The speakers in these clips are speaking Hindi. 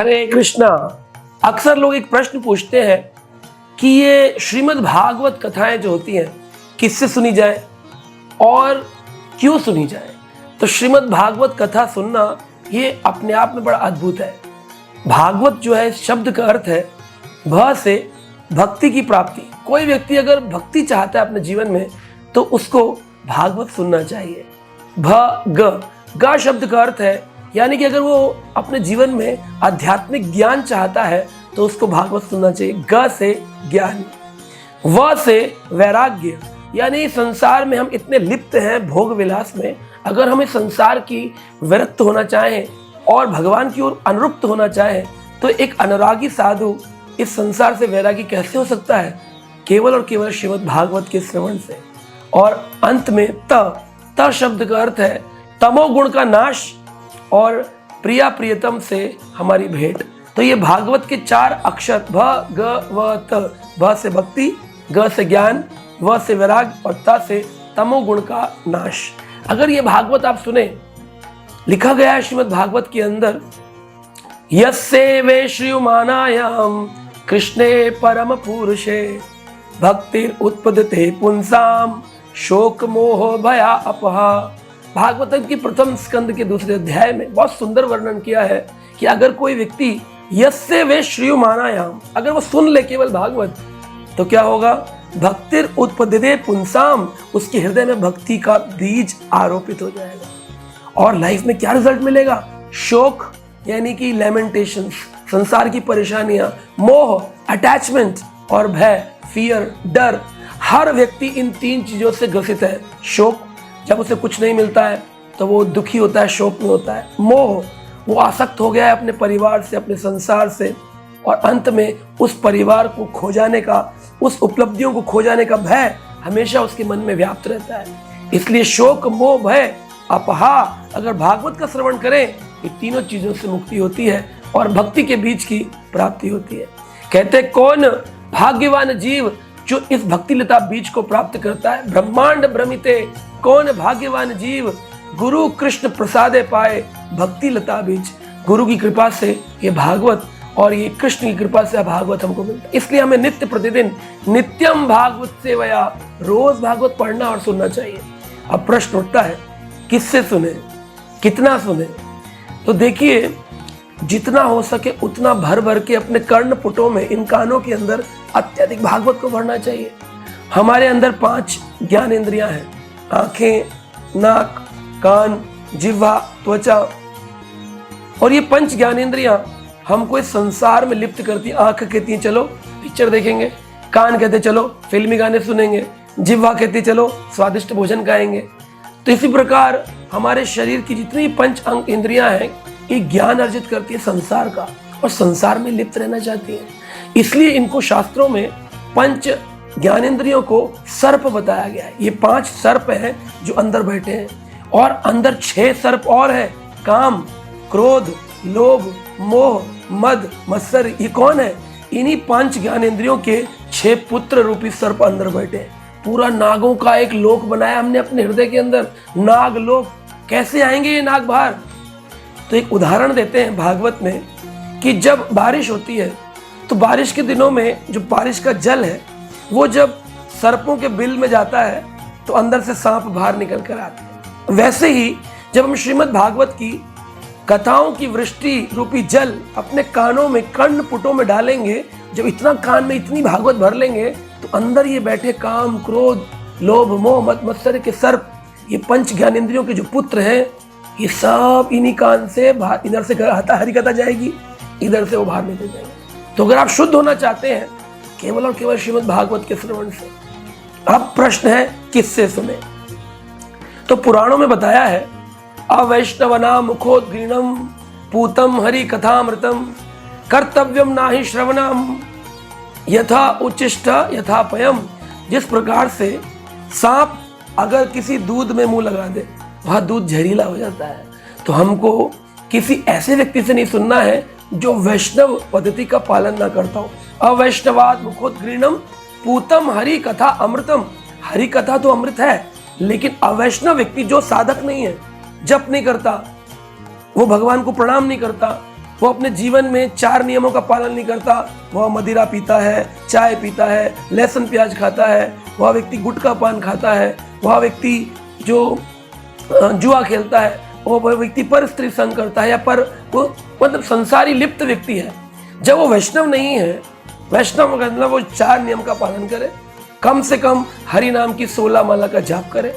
हरे कृष्णा। अक्सर लोग एक प्रश्न पूछते हैं कि ये श्रीमद् भागवत कथाएं जो होती हैं किससे सुनी जाए और क्यों सुनी जाए। तो श्रीमद् भागवत कथा सुनना ये अपने आप में बड़ा अद्भुत है। भागवत जो है इस शब्द का अर्थ है भ से भक्ति की प्राप्ति। कोई व्यक्ति अगर भक्ति चाहता है अपने जीवन में तो उसको भागवत सुनना चाहिए। ग शब्द का अर्थ है यानी कि अगर वो अपने जीवन में आध्यात्मिक ज्ञान चाहता है तो उसको भागवत सुनना चाहिए। ग से ज्ञान, व से वैराग्य यानी संसार में हम इतने लिप्त हैं भोग विलास में, अगर हम इस संसार की विरक्त होना चाहें और भगवान की ओर अनुरक्त होना चाहें तो एक अनुरागी साधु इस संसार से वैरागी कैसे हो सकता है? केवल और केवल श्रीमद् भागवत के श्रवण से। और अंत में त शब्द का अर्थ है तमोगुण का नाश और प्रिया प्रियतम से हमारी भेंट। तो ये भागवत के 4 अक्षर भ ग व त। भ से भक्ति, ग से ज्ञान, व से वैराग और त से तमोगुण का नाश। अगर ये भागवत आप सुने, लिखा गया है श्रीमद् भागवत के अंदर, यस्से वे श्रीमानायाम कृष्णे परम पुरुषे भक्तिर उत्पद्यते पुंसाम शोक मोह भया अपहा। भागवतम की प्रथम स्कंद के 2 अध्याय में बहुत सुंदर वर्णन किया है कि अगर कोई व्यक्ति यस्से वे श्रीमानायाम, अगर वो सुन ले केवल भागवत तो क्या होगा? भक्तिर उत्पद्यते पुंसाम, उसके हृदय में भक्ति का बीज आरोपित हो जाएगा। और लाइफ में क्या रिजल्ट मिलेगा? शोक यानी कि लेमेंटेशंस, संसार की परेशानियां, मोह अटैचमेंट और भय फियर डर। हर व्यक्ति इन 3 चीजों से ग्रसित है। शोक, जब उसे कुछ नहीं मिलता है तो वो दुखी होता है, शोक में होता है। मोह, वो आसक्त हो गया है अपने परिवार से, अपने संसार से, और अंत में उस परिवार को खो जाने का, उस उपलब्धियों को खो जाने का भय हमेशा उसके मन में व्याप्त रहता है। इसलिए शोक मोह भय अपहा, अगर भागवत का श्रवण करें ये तीनों चीजों से मुक्ति होती है और भक्ति के बीज की प्राप्ति होती है। कहते कौन भाग्यवान जीव जो इस भक्ति लता बीज को प्राप्त करता है। ब्रह्मांड भ्रमिते कौन भाग्यवान जीव गुरु कृष्ण प्रसादे पाए भक्ति लता बीज। गुरु की कृपा से ये भागवत और ये कृष्ण की कृपा से भागवत हमको मिलता है। इसलिए हमें नित्य प्रतिदिन नित्यम भागवत सेवया, रोज भागवत पढ़ना और सुनना चाहिए। अब प्रश्न उठता है किससे सुने, कितना सुने? तो देखिए, जितना हो सके उतना भर भर के अपने कर्णपुटों में, इन कानों के अंदर अत्यधिक भागवत को भरना चाहिए। हमारे अंदर 5 ज्ञान इंद्रियां हैं, आंखें, नाक, कान, जिह्वा, त्वचा। और ये 5 ज्ञानेंद्रियां हमको इस संसार में लिप्त करती हैं। आंख कहती है चलो पिक्चर देखेंगे, कान कहते चलो फिल्मी गाने सुनेंगे, जिह्वा कहती चलो स्वादिष्ट भोजन खाएंगे। तो इसी प्रकार हमारे शरीर की जितनी 5 अंग इंद्रियां हैं ये ज्ञान अर्जित करती है संसार का और संसार में लिप्त रहना चाहती है। इसलिए इनको शास्त्रों में 5 ज्ञानेंद्रियों को सर्प बताया गया है। ये 5 सर्प हैं जो अंदर बैठे हैं और अंदर 6 सर्प और हैं, काम, क्रोध, लोभ, मोह, मद, मत्सर। ये कौन है? इन्हीं 5 ज्ञानेंद्रियों के 6 पुत्र रूपी सर्प अंदर बैठे हैं। पूरा नागों का एक लोक बनाया हमने अपने हृदय के अंदर, नाग लोक। कैसे आएंगे ये नाग बाहर? तो एक उदाहरण देते हैं भागवत में कि जब बारिश होती है तो बारिश के दिनों में जो बारिश का जल है वो जब सर्पों के बिल में जाता है तो अंदर से सांप बाहर निकल कर आते हैं। वैसे ही जब हम श्रीमद् भागवत की कथाओं की वृष्टि रूपी जल अपने कानों में, कर्णपुटों में डालेंगे, जब इतना कान में इतनी भागवत भर लेंगे तो अंदर ये बैठे काम, क्रोध, लोभ, मोह, मद, मत्सर के सर्प, ये 5 ज्ञानेंद्रियों के जो पुत्र हैं, ये सब इन्हीं कान से बाहर, इधर से हरी कथा जाएगी, इधर से वो बाहर निकल जाएंगे। तो अगर आप शुद्ध होना चाहते हैं केवल और केवल श्रीमद् भागवत के श्रवण से। अब प्रश्न है किससे सुने? तो पुराणों में बताया है अवैष्णवना मुखोद्गीर्णम पूतम हरि कथामृतम कर्तव्यम नाहि श्रवणम यथा उच्चिष्ट यथा पयम। जिस प्रकार से सांप अगर किसी दूध में मुंह लगा दे वह दूध जहरीला हो जाता है, तो हमको किसी ऐसे व्यक्ति से नहीं सुनना है जो वैष्णव पद्धति का पालन ना करता हो। अवैष्णवाद मुखोद्गीर्णम पूतम हरि कथा अमृतम। हरि कथा तो अमृत है, लेकिन अवैष्णव व्यक्ति जो साधक नहीं है, जप नहीं करता, वो भगवान को प्रणाम नहीं करता, वो अपने जीवन में 4 नियमों का पालन नहीं करता, वह मदिरा पीता है, चाय पीता है, लहसुन प्याज खाता है, वह व्यक्ति गुटखा पान खाता है, वह व्यक्ति जो जुआ खेलता है, वह व्यक्ति पर स्त्री संग करता है, या पर वो मतलब संसारी लिप्त व्यक्ति है, जब वो वैष्णव नहीं है, वैष्णव का मतलब वो 4 नियम का पालन करे, कम से कम हरि नाम की 16 माला का जाप करे,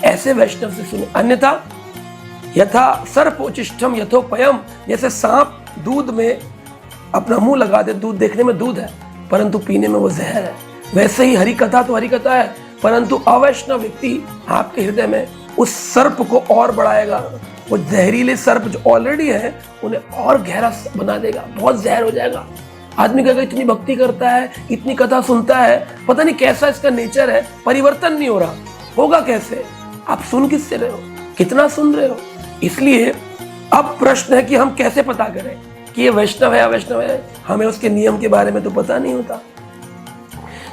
ऐसे वैष्णव से सुने। अन्यथा यथा सर्पोचिष्ठम यथोपयम, जैसे सांप दूध में अपना मुंह लगा दे, दूध देखने में दूध है परंतु पीने में वो जहर है, वैसे ही हरि कथा तो हरि कथा है, परंतु अवैष्णव व्यक्ति आपके हृदय में उस सर्प को और बढ़ाएगा। वो जहरीले सर्प जो ऑलरेडी है उन्हें और गहरा बना देगा, बहुत जहर हो जाएगा। आदमी कहेगा इतनी भक्ति करता है, इतनी कथा सुनता है, पता नहीं कैसा इसका नेचर है, परिवर्तन नहीं हो रहा, होगा कैसे? आप सुन किससे रहे हो, कितना सुन रहे हो? इसलिए अब प्रश्न है कि हम कैसे पता करें कि ये वैष्णव है अवैष्णव है। हमें उसके नियम के बारे में तो पता नहीं होता।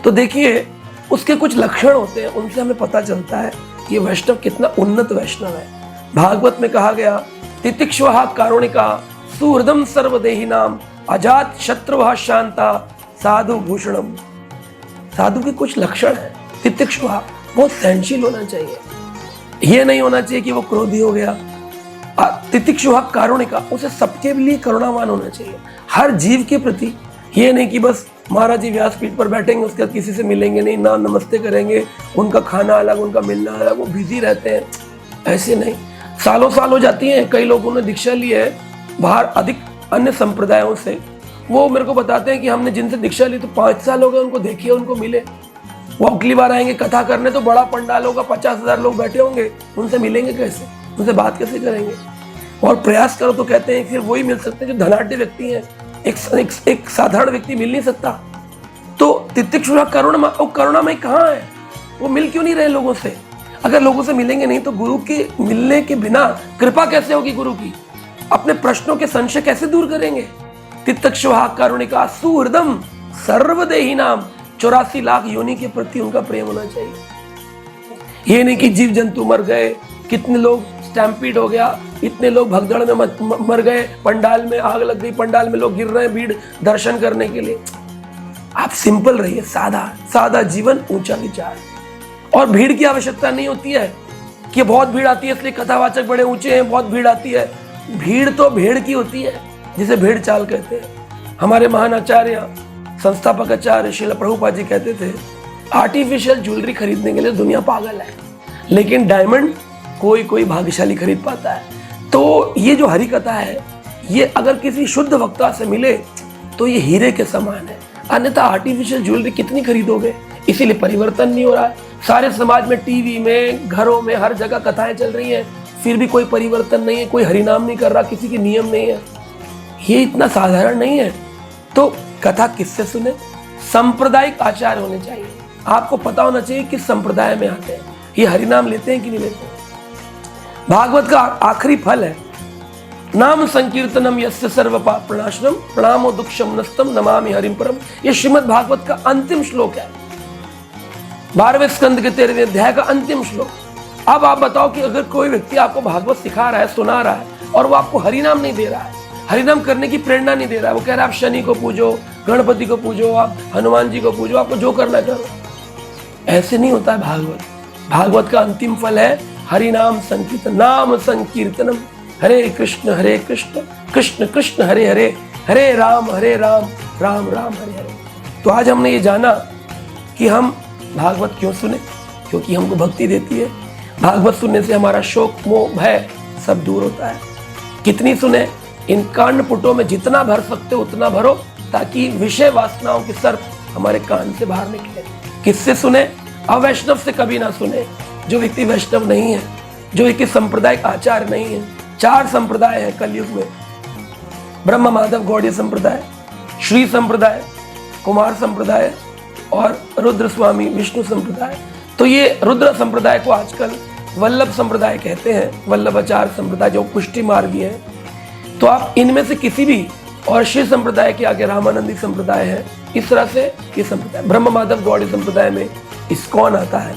तो देखिए उसके कुछ लक्षण होते हैं, उनसे हमें पता चलता है कि ये वैष्णव कितना उन्नत वैष्णव है। भागवत में कहा गया तितिक्षुः कारुणिका सुहृदम सर्वदेहिनाम अजात शत्रुः शांता साधु भूषणम। साधु के कुछ लक्षण है। तितिक्षुः बहुत सहनशील होना चाहिए, ये नहीं होना चाहिए कि वो क्रोधी हो गया। तितिक्षुः कारुणिका, उसे सबके लिए करुणावान होना चाहिए, हर जीव के प्रति। ये नहीं कि बस महाराज जी व्यासपीठ पर बैठेंगे उसके बाद किसी से मिलेंगे नहीं, ना नमस्ते करेंगे, उनका खाना अलग उनका मिलना अलग, वो बिजी रहते हैं, ऐसे नहीं। सालों साल हो जाती हैं, कई लोगों ने दीक्षा ली है बाहर अधिक अन्य संप्रदायों से, वो मेरे को बताते हैं कि हमने जिनसे दीक्षा ली तो 5 साल हो गए उनको देखिए, उनको मिले। वो अगली बार आएंगे कथा करने तो बड़ा पंडाल होगा, 50,000 लोग बैठे होंगे, उनसे मिलेंगे कैसे, उनसे बात कैसे करेंगे? और प्रयास करो तो कहते हैं फिर वही मिल सकते हैं जो धनाढ्य व्यक्ति हैं, एक साधारण व्यक्ति मिल नहीं सकता। तो तितिक्षुः करुणामय कहाँ है? वो मिल क्यों नहीं रहे लोगों से? अगर लोगों से मिलेंगे नहीं तो गुरु के मिलने के बिना कृपा कैसे होगी गुरु की? अपने प्रश्नों के संशय कैसे दूर करेंगे? तितिक्षुः कारुणिका सुहृदम सर्वदेहिनाम, 84 लाख योनि के प्रति उनका प्रेम होना चाहिए। ये नहीं कि जीव जंतु मर गए, कितने लोग स्टैम्पीड हो गया, इतने लोग भगदड़ में मर गए, पंडाल में आग लग गई, पंडाल में लोग गिर रहे हैं भीड़ दर्शन करने के लिए। आप सिंपल रहिए, सादा सादा जीवन, ऊंचा विचार। और भीड़ की आवश्यकता नहीं होती है कि बहुत भीड़ आती है इसलिए कथावाचक बड़े ऊंचे हैं, बहुत भीड़ आती है। भीड़ तो भेड़ की होती है, जिसे भेड़ चाल कहते हैं। हमारे महान आचार्य संस्थापक आचार्य श्रील प्रभुपाद जी कहते थे आर्टिफिशियल ज्वेलरी खरीदने के लिए दुनिया पागल है, लेकिन डायमंड कोई कोई भाग्यशाली खरीद पाता है। तो ये जो हरि कथा है, ये अगर किसी शुद्ध वक्ता से मिले तो ये हीरे के समान है, अन्यथा आर्टिफिशियल ज्वेलरी कितनी खरीदोगे? इसीलिए परिवर्तन नहीं हो रहा है। सारे समाज में, टीवी में, घरों में, हर जगह कथाएं चल रही हैं, फिर भी कोई परिवर्तन नहीं है, कोई हरिनाम नहीं कर रहा, किसी के नियम नहीं है। ये इतना साधारण नहीं है। तो कथा किससे सुने? सांप्रदायिक आचार होने चाहिए, आपको पता होना चाहिए किस संप्रदाय में आते हैं, ये हरिनाम लेते हैं कि नहीं लेते हैं। भागवत का आखिरी फल है नाम संकीर्तनम यस्य सर्व पाप प्रणाशनम प्रणामो दुःखम नस्तम नमामि हरिम परम। ये श्रीमद् भागवत का अंतिम श्लोक है, 12वें स्कंद के 13वें अध्याय का अंतिम श्लोक। अब आप बताओ कि अगर कोई व्यक्ति आपको भागवत सिखा रहा है, सुना रहा है, और वो आपको हरिनाम नहीं दे रहा है, हरिनाम करने की प्रेरणा नहीं दे रहा है, वो कह रहा है आप शनि को पूजो, गणपति को पूजो, आप हनुमान जी को पूजो, आपको जो करना करो, ऐसे नहीं होता है भागवत। भागवत का अंतिम फल है हरिनाम संकीर्तन, नाम संकीर्तनम, हरे कृष्ण कृष्ण कृष्ण हरे हरे, हरे राम राम राम हरे हरे। तो आज हमने ये जाना कि हम भागवत क्यों सुने, क्योंकि हमको भक्ति देती है। भागवत सुनने से हमारा शोक मोह भय सब दूर होता है। कितनी सुने? इन कान पुटों में जितना भर सकते हो उतना भरो, ताकि विषय वासनाओं के सर्प हमारे कान से बाहर निकले। किससे सुने? अवैष्णव से कभी ना सुने। जो व्यक्ति वैष्णव नहीं है, जो व्यक्ति सांप्रदायिक आचार नहीं है। 4 संप्रदाय है कलयुग में, ब्रह्म माधव गौड़ीय संप्रदाय, श्री संप्रदाय, कुमार संप्रदाय और रुद्र स्वामी विष्णु संप्रदाय। तो ये रुद्र संप्रदाय को आजकल वल्लभ संप्रदाय कहते हैं, वल्लभाचार्य संप्रदाय जो पुष्टि मार्गी है। तो आप इनमें से किसी भी, और श्री संप्रदाय के आगे रामानंदी संप्रदाय है, इस तरह से ये संप्रदाय, ब्रह्म माधव गौड़ीय संप्रदाय में इस्कॉन आता है।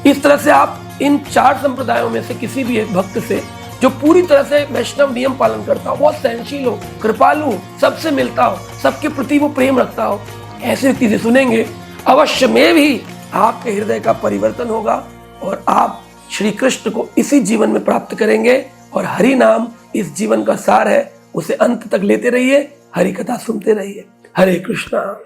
इस तरह से आप इन 4 संप्रदायों में से किसी भी एक भक्त से जो पूरी तरह से वैष्णव नियम पालन करता हो, बहुत सहनशील हो, कृपालु, सबसे मिलता हो, सबके प्रति वो प्रेम रखता हो, ऐसे व्यक्ति से सुनेंगे, अवश्य में भी आपके हृदय का परिवर्तन होगा और आप श्री कृष्ण को इसी जीवन में प्राप्त करेंगे। और हरि नाम इस जीवन का सार है, उसे अंत तक लेते रहिए, हरि कथा सुनते रहिए। हरे कृष्णा।